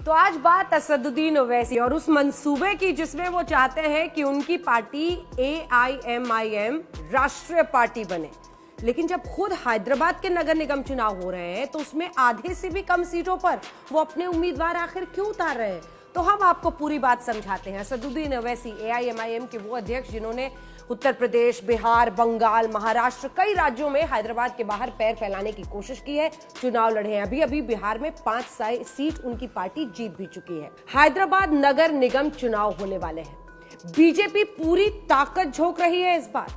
तो आज बात असदुद्दीन ओवैसी और उस मंसूबे की जिसमें वो चाहते हैं कि उनकी पार्टी AIMIM राष्ट्रीय पार्टी बने। लेकिन जब खुद हैदराबाद के नगर निगम चुनाव हो रहे हैं तो उसमें आधे से भी कम सीटों पर वो अपने उम्मीदवार आखिर क्यों उतार रहे हैं, तो हम आपको पूरी बात समझाते हैं। असदुद्दीन ओवैसी AIMIM के वो अध्यक्ष जिन्होंने उत्तर प्रदेश, बिहार, बंगाल, महाराष्ट्र कई राज्यों में हैदराबाद के बाहर पैर फैलाने की कोशिश की है, चुनाव लड़े हैं। अभी अभी बिहार में 5 सीट उनकी पार्टी जीत भी चुकी है। हैदराबाद नगर निगम चुनाव होने वाले हैं। बीजेपी पूरी ताकत झोंक रही है। इस बार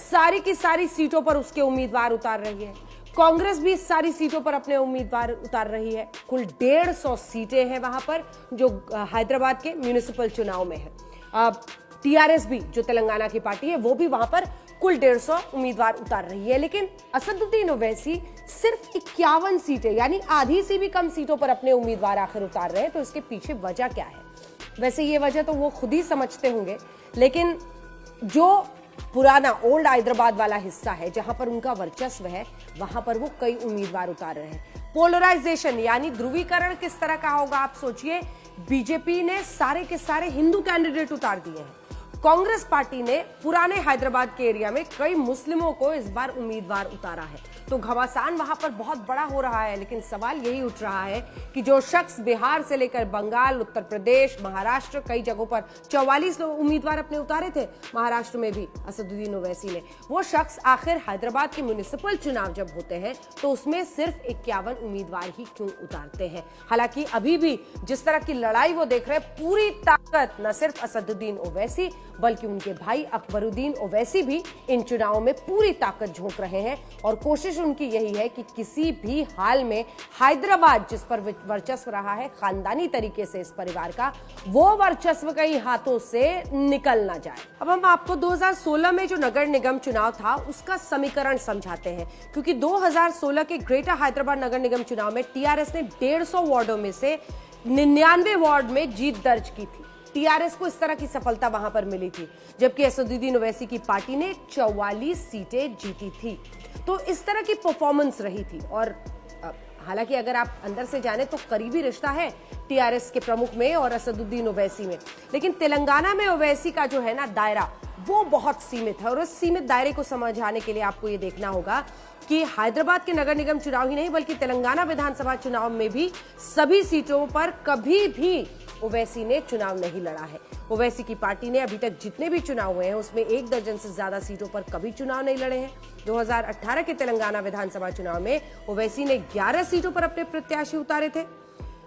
सारी की सारी सीटों पर उसके उम्मीदवार उतार रही है। कांग्रेस भी सारी सीटों पर अपने उम्मीदवार उतार रही है। कुल 150 सीटें हैं वहां पर जो हैदराबाद के म्युनिसिपल चुनाव में है। अब TRS भी जो तेलंगाना की पार्टी है वो भी वहां पर कुल 150 उम्मीदवार उतार रही है। लेकिन असदुद्दीन ओवैसी सिर्फ 51 सीटें यानी आधी से भी कम सीटों पर अपने उम्मीदवार आखिर उतार रहे हैं। तो इसके पीछे वजह क्या है? वैसे ये वजह तो वो खुद ही समझते होंगे, लेकिन जो पुराना ओल्ड हैदराबाद वाला हिस्सा है जहां पर उनका वर्चस्व है वहां पर वो कई उम्मीदवार उतार रहे हैं। पोलराइजेशन यानी ध्रुवीकरण किस तरह का होगा आप सोचिए। बीजेपी ने सारे के सारे हिंदू कैंडिडेट उतार दिए हैं। कांग्रेस पार्टी ने पुराने हैदराबाद के एरिया में कई मुस्लिमों को इस बार उम्मीदवार उतारा है। तो घमासान वहां पर बहुत बड़ा हो रहा है। लेकिन सवाल यही उठ रहा है कि जो शख्स बिहार से लेकर बंगाल, उत्तर प्रदेश, महाराष्ट्र कई जगहों पर 44 उम्मीदवार अपने उतारे थे, महाराष्ट्र में भी असदुद्दीन ओवैसी ने, वो शख्स आखिर हैदराबाद के म्युनिसिपल चुनाव जब होते हैं तो उसमें सिर्फ 51 उम्मीदवार ही क्यों उतारते हैं। हालांकि अभी भी जिस तरह की लड़ाई वो देख रहे हैं, पूरी ताकत न सिर्फ असदुद्दीन ओवैसी बल्कि उनके भाई अकबरुद्दीन ओवैसी भी इन चुनावों में पूरी ताकत झोंक रहे हैं। और कोशिश उनकी यही है कि किसी भी हाल में हैदराबाद जिस पर वर्चस्व रहा है खानदानी तरीके से इस परिवार का, वो वर्चस्व कई हाथों से निकल ना जाए। अब हम आपको 2016 में जो नगर निगम चुनाव था उसका समीकरण समझाते हैं, क्योंकि 2016 के ग्रेटर हैदराबाद नगर निगम चुनाव में TRS ने 150 वार्डों में से 99 वार्ड में जीत दर्ज की थी। TRS को इस तरह की सफलता वहां पर मिली थी, जबकि असदुद्दीन ओवैसी की पार्टी ने 44 सीटें जीती थी। तो इस तरह की परफॉर्मेंस रही थी। और हालांकि अगर आप अंदर से जाने तो करीबी रिश्ता है TRS के प्रमुख में और असदुद्दीन ओवैसी में। लेकिन तेलंगाना में ओवैसी का जो है ना दायरा वो बहुत सीमित है। और उस सीमित दायरे को समझाने के लिए आपको ये देखना होगा कि हैदराबाद के नगर निगम चुनाव ही नहीं बल्कि तेलंगाना विधानसभा चुनाव में भी सभी सीटों पर कभी भी ओवैसी ने चुनाव नहीं लड़ा है। ओवैसी की पार्टी ने अभी तक जितने भी चुनाव हुए हैं उसमें 1 दर्जन से ज्यादा सीटों पर कभी चुनाव नहीं लड़े हैं। 2018 के तेलंगाना विधानसभा चुनाव में ओवैसी ने 11 सीटों पर अपने प्रत्याशी उतारे थे,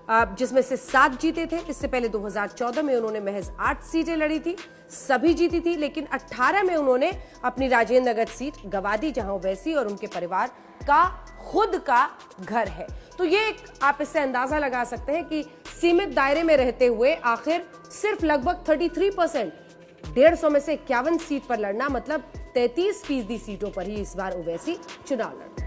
जिसमें से 7 जीते थे। इससे पहले 2014 में उन्होंने महज 8 सीटें लड़ी थी, सभी जीती थी। लेकिन 18 में उन्होंने अपनी राजेंद्र नगर सीट गंवा दी, जहां ओवैसी और उनके परिवार का खुद का घर है। तो ये आप इससे अंदाजा लगा सकते हैं कि सीमित दायरे में रहते हुए आखिर सिर्फ लगभग 33%, 150 में से 51 सीट पर लड़ना, मतलब 33% सीटों पर ही इस बार ओवैसी चुनाव लड़